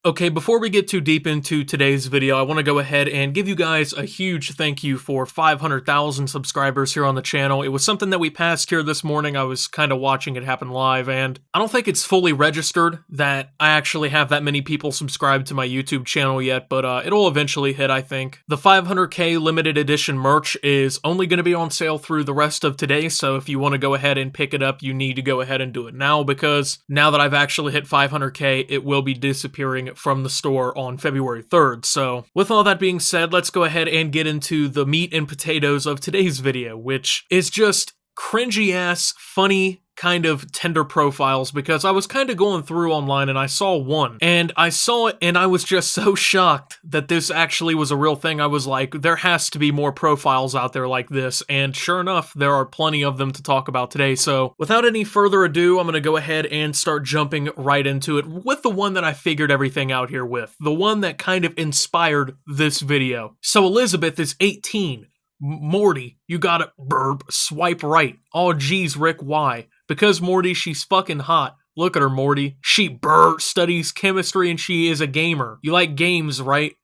Okay, before we get too deep into today's video, I want to go ahead and give you guys a huge thank you for 500,000 subscribers here on the channel. It was something that we passed here this morning. I was kind of watching it happen live, and I don't think it's fully registered that I actually have that many people subscribed to my YouTube channel yet, but it'll eventually hit, I think. The 500k limited edition merch is only going to be on sale through the rest of today, so if you want to go ahead and pick it up, you need to go ahead and do it now, because now that I've actually hit 500k, it will be disappearing from the store on February 3rd. So with all that being said, let's go ahead and get into the meat and potatoes of today's video, which is just cringy ass, funny kind of Tinder profiles, because I was kind of going through online and I saw one, and I saw it and I was just so shocked that this actually was a real thing. I was like, there has to be more profiles out there like this, and sure enough, there are plenty of them to talk about today. So without any further ado, I'm going to go ahead and start jumping right into it with the one that I figured everything out here with, the one that kind of inspired this video. So Elizabeth is 18. Morty, you gotta burp, swipe right. Oh geez, Rick, why? Because Morty, she's fucking hot. Look at her, Morty. She studies chemistry and she is a gamer. You like games, right?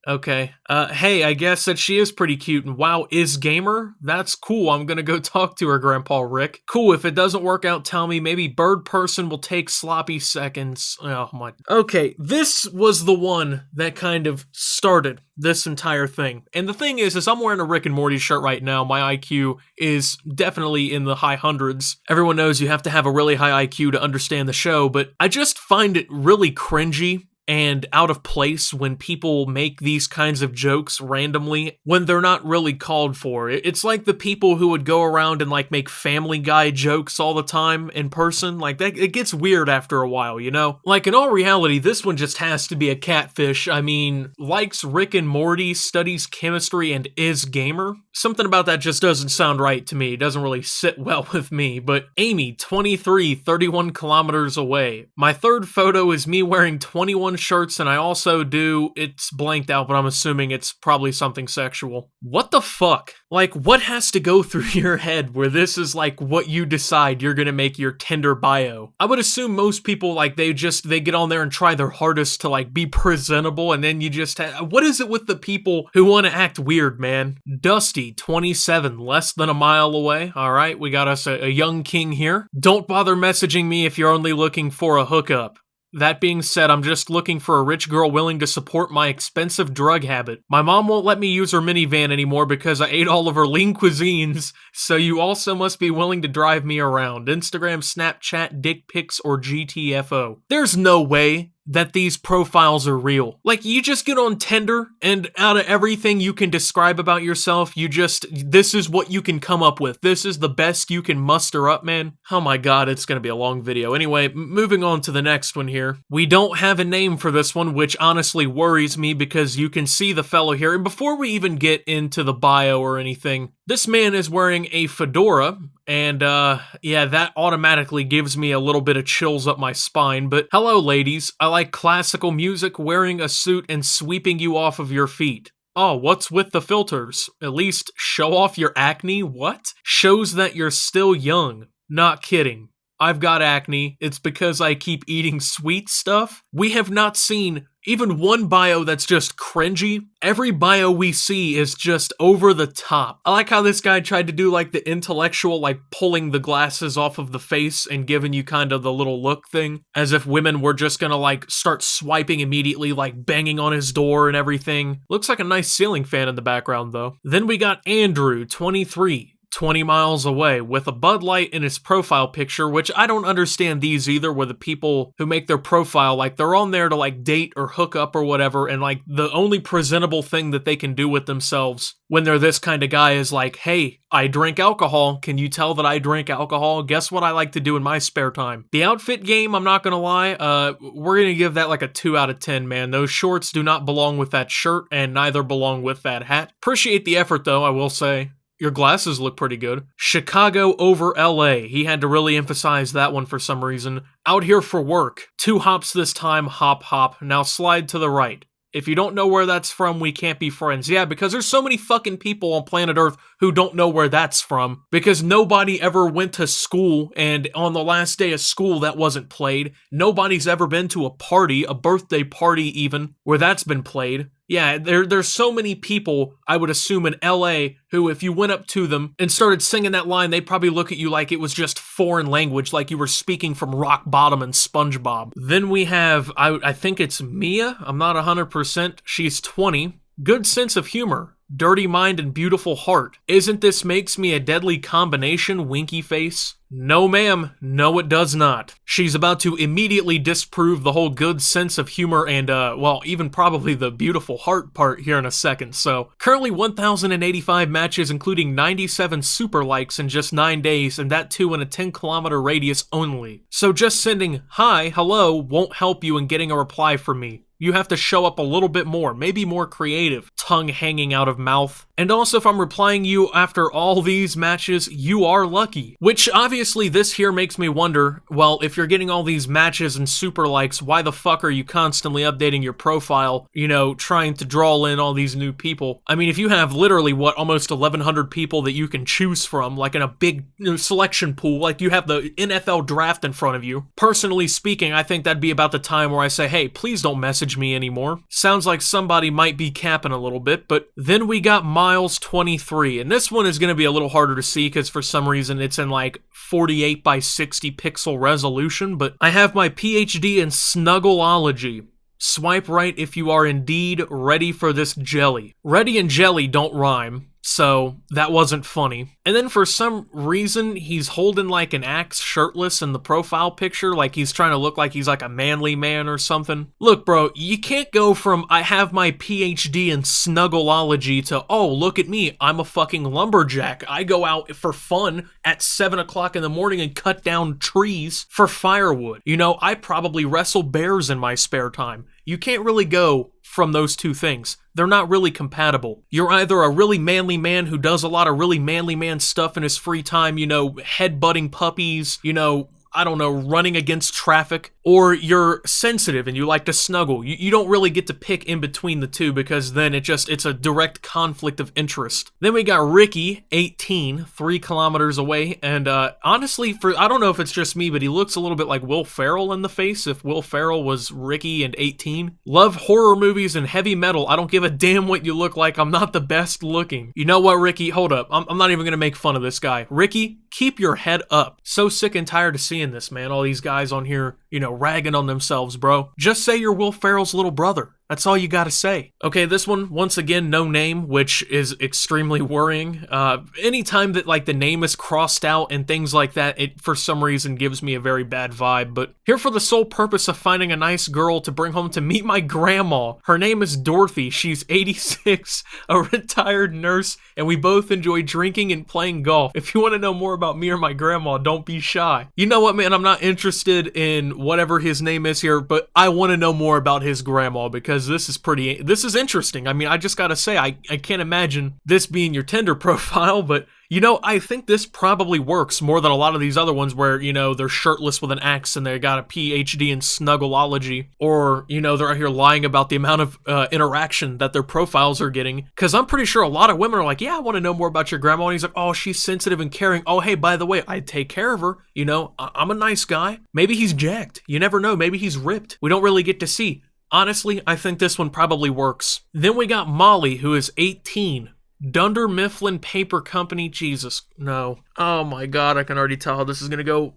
Okay. Hey, I guess that she is pretty cute, and wow, is gamer? That's cool. I'm gonna go talk to her, Grandpa Rick. Cool, if it doesn't work out, tell me. Maybe bird person will take sloppy seconds. Oh my. Okay, this was the one that kind of started this entire thing. And the thing is I'm wearing a Rick and Morty shirt right now. My IQ is definitely in the high hundreds. Everyone knows you have to have a really high IQ to understand the show, but I just find it really cringy and out of place when people make these kinds of jokes randomly when they're not really called for. It's like the people who would go around and like make Family Guy jokes all the time in person. Like that, it gets weird after a while, you know? Like in all reality, this one just has to be a catfish. I mean, likes Rick and Morty, studies chemistry, and is gamer. Something about that just doesn't sound right to me. It doesn't really sit well with me. But Amy, 23, 31 kilometers away. My third photo is me wearing 21 shirts, and I also do, it's blanked out, but I'm assuming it's probably something sexual. What the fuck? Like, what has to go through your head where this is like what you decide you're gonna make your Tinder bio? I would assume most people, like, they get on there and try their hardest to like be presentable, and then you just what is it with the people who want to act weird, man? Dusty, 27, less than a mile away. All right, we got us a young king here. Don't bother messaging me if you're only looking for a hookup. That being said, I'm just looking for a rich girl willing to support my expensive drug habit. My mom won't let me use her minivan anymore because I ate all of her lean cuisines, so you also must be willing to drive me around. Instagram, Snapchat, dick pics, or GTFO. There's no way that these profiles are real. Like, you just get on Tinder, and out of everything you can describe about yourself, this is what you can come up with. This is the best you can muster up, man. Oh my god, it's gonna be a long video. Anyway, moving on to the next one here. We don't have a name for this one, which honestly worries me because you can see the fellow here. And before we even get into the bio or anything, this man is wearing a fedora, and yeah, that automatically gives me a little bit of chills up my spine. But hello, ladies. I like classical music, wearing a suit, and sweeping you off of your feet. Oh, what's with the filters? At least show off your acne? What? Shows that you're still young. Not kidding. I've got acne. It's because I keep eating sweet stuff. We have not seen even one bio that's just cringy. Every bio we see is just over the top. I like how this guy tried to do like the intellectual, like pulling the glasses off of the face and giving you kind of the little look thing, as if women were just gonna like start swiping immediately, like banging on his door and everything. Looks like a nice ceiling fan in the background though. Then we got Andrew, 23. 20 miles away, with a Bud Light in his profile picture, which I don't understand these either, where the people who make their profile, like, they're on there to, like, date or hook up or whatever, and, like, the only presentable thing that they can do with themselves when they're this kind of guy is like, hey, I drink alcohol. Can you tell that I drink alcohol? Guess what I like to do in my spare time? The outfit game, I'm not gonna lie, we're gonna give that like a 2 out of 10, man. Those shorts do not belong with that shirt, and neither belong with that hat. Appreciate the effort, though, I will say. Your glasses look pretty good. Chicago over LA. He had to really emphasize that one for some reason. Out here for work. 2 hops this time, hop hop. Now slide to the right. If you don't know where that's from, we can't be friends. Yeah, because there's so many fucking people on planet Earth who don't know where that's from. Because nobody ever went to school, and on the last day of school that wasn't played. Nobody's ever been to a party, a birthday party even, where that's been played. Yeah, there's so many people, I would assume, in LA who, if you went up to them and started singing that line, they'd probably look at you like it was just foreign language, like you were speaking from Rock Bottom and SpongeBob. Then we have, I think it's Mia, I'm not 100%, she's 20, good sense of humor. Dirty mind and beautiful heart. Isn't this makes me a deadly combination, winky face? No ma'am, no it does not. She's about to immediately disprove the whole good sense of humor and, well, even probably the beautiful heart part here in a second. So, currently 1,085 matches, including 97 super likes in just 9 days, and that too in a 10-kilometer radius only. So just sending hi, hello won't help you in getting a reply from me. You have to show up a little bit more, maybe more creative, tongue hanging out of mouth. And also, if I'm replying you after all these matches, you are lucky. Which, obviously, this here makes me wonder, well, if you're getting all these matches and super likes, why the fuck are you constantly updating your profile, you know, trying to draw in all these new people? I mean, if you have literally, what, almost 1,100 people that you can choose from, like in a big selection pool, like you have the NFL draft in front of you. Personally speaking, I think that'd be about the time where I say, hey, please don't message me anymore. Sounds like somebody might be capping a little bit, but then we got Miles 23, and this one is going to be a little harder to see because for some reason it's in like 48 by 60 pixel resolution, but I have my PhD in Snuggleology. Swipe right if you are indeed ready for this jelly. Ready and jelly don't rhyme, so that wasn't funny. And then for some reason, he's holding like an axe shirtless in the profile picture, like he's trying to look like he's like a manly man or something. Look, bro, you can't go from I have my PhD in Snuggleology to, oh, look at me, I'm a fucking lumberjack. I go out for fun at 7 o'clock in the morning and cut down trees for firewood. You know, I probably wrestle bears in my spare time. You can't really go from those two things. They're not really compatible. You're either a really manly man who does a lot of really manly man stuff in his free time, you know, headbutting puppies, you know, I don't know, running against traffic, or you're sensitive and you like to snuggle. You don't really get to pick in between the two because then it's a direct conflict of interest. Then we got Ricky, 18, 3 kilometers away, and honestly, I don't know if it's just me, but he looks a little bit like Will Ferrell in the face if Will Ferrell was Ricky and 18. Love horror movies and heavy metal. I don't give a damn what you look like. I'm not the best looking. You know what, Ricky? Hold up. I'm not even gonna make fun of this guy. Ricky, keep your head up. So sick and tired of seeing this, man. All these guys on here, you know, ragging on themselves, bro. Just say you're Will Ferrell's little brother. That's all you gotta say. Okay, this one, once again, no name, which is extremely worrying. Anytime that, like, the name is crossed out and things like that, it, for some reason, gives me a very bad vibe. But here for the sole purpose of finding a nice girl to bring home to meet my grandma. Her name is Dorothy. She's 86, a retired nurse, and we both enjoy drinking and playing golf. If you want to know more about me or my grandma, don't be shy. You know what, man? I'm not interested in whatever his name is here, but I want to know more about his grandma because this is interesting. I mean, I just gotta say, I can't imagine this being your Tinder profile, but you know, I think this probably works more than a lot of these other ones where, you know, they're shirtless with an axe and they got a PhD in Snuggleology, or, you know, they're out here lying about the amount of interaction that their profiles are getting. Because I'm pretty sure a lot of women are like, yeah, I want to know more about your grandma. And he's like, oh, she's sensitive and caring. Oh, hey, by the way, I take care of her. You know, I'm a nice guy. Maybe he's jacked. You never know. Maybe he's ripped. We don't really get to see. Honestly, I think this one probably works. Then we got Molly, who is 18. Dunder Mifflin Paper Company. Jesus, no. Oh my god, I can already tell how this is gonna go.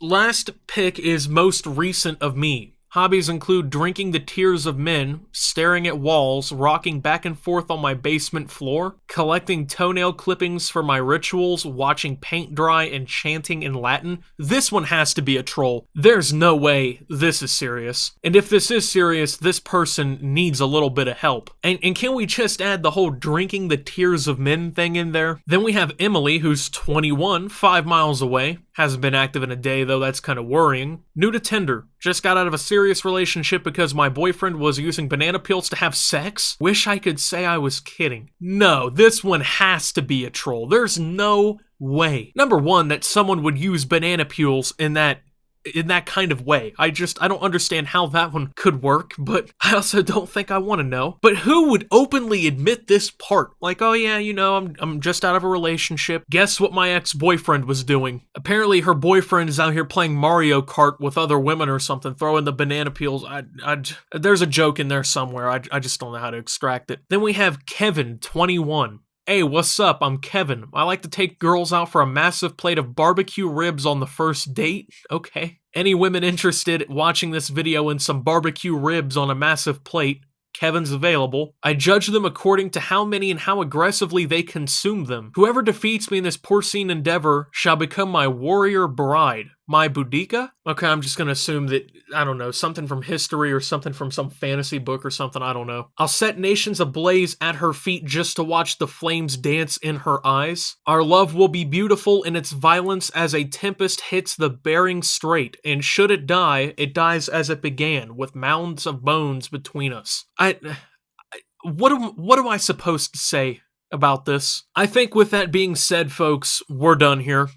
Last pick is most recent of me. Hobbies include drinking the tears of men, staring at walls, rocking back and forth on my basement floor, collecting toenail clippings for my rituals, watching paint dry, and chanting in Latin. This one has to be a troll. There's no way this is serious. And if this is serious, this person needs a little bit of help. And can we just add the whole drinking the tears of men thing in there? Then we have Emily, who's 21, 5 miles away. Hasn't been active in a day, though that's kind of worrying. New to Tinder. Just got out of a serious relationship because my boyfriend was using banana peels to have sex. Wish I could say I was kidding. No, this one has to be a troll. There's no way. Number one, that someone would use banana peels in that in that kind of way. I don't understand how that one could work, but I also don't think I want to know. But who would openly admit this part? Like, oh yeah, you know, I'm just out of a relationship. Guess what my ex-boyfriend was doing? Apparently her boyfriend is out here playing Mario Kart with other women or something, throwing the banana peels. There's a joke in there somewhere. I just don't know how to extract it. Then we have Kevin, 21. Hey, what's up? I'm Kevin. I like to take girls out for a massive plate of barbecue ribs on the first date. Okay. Any women interested watching this video in some barbecue ribs on a massive plate? Kevin's available. I judge them according to how many and how aggressively they consume them. Whoever defeats me in this porcine endeavor shall become my warrior bride. My Boudica? Okay, I'm just gonna assume that, I don't know, something from history or something from some fantasy book or something, I don't know. I'll set nations ablaze at her feet just to watch the flames dance in her eyes. Our love will be beautiful in its violence as a tempest hits the Bering Strait, and should it die, it dies as it began, with mounds of bones between us. What am I supposed to say about this? I think with that being said, folks, we're done here.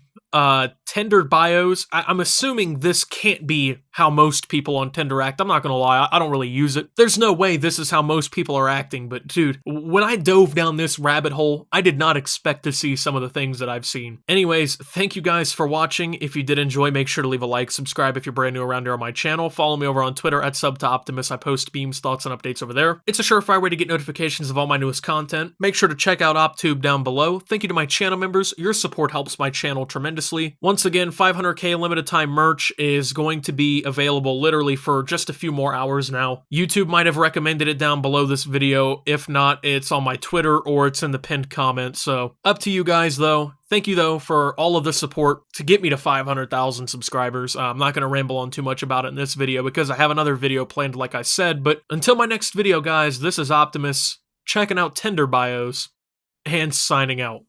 Tinder bios, I'm assuming this can't be how most people on Tinder act. I'm not gonna lie, I don't really use it. There's no way this is how most people are acting, but dude, when I dove down this rabbit hole, I did not expect to see some of the things that I've seen. Anyways, thank you guys for watching. If you did enjoy, make sure to leave a like, subscribe if you're brand new around here on my channel, follow me over on Twitter at @SubToOptimus. I post memes, thoughts, and updates over there. It's a surefire way to get notifications of all my newest content. Make sure to check out OpTube down below. Thank you to my channel members. Your support helps my channel tremendously. Once again, 500k limited time merch is going to be available literally for just a few more hours now. YouTube might have recommended it down below this video. If not, it's on my Twitter or it's in the pinned comment. So up to you guys though. Thank you though for all of the support to get me to 500,000 subscribers. I'm not going to ramble on too much about it in this video because I have another video planned like I said. But until my next video guys, this is Optimus checking out Tinder bios and signing out.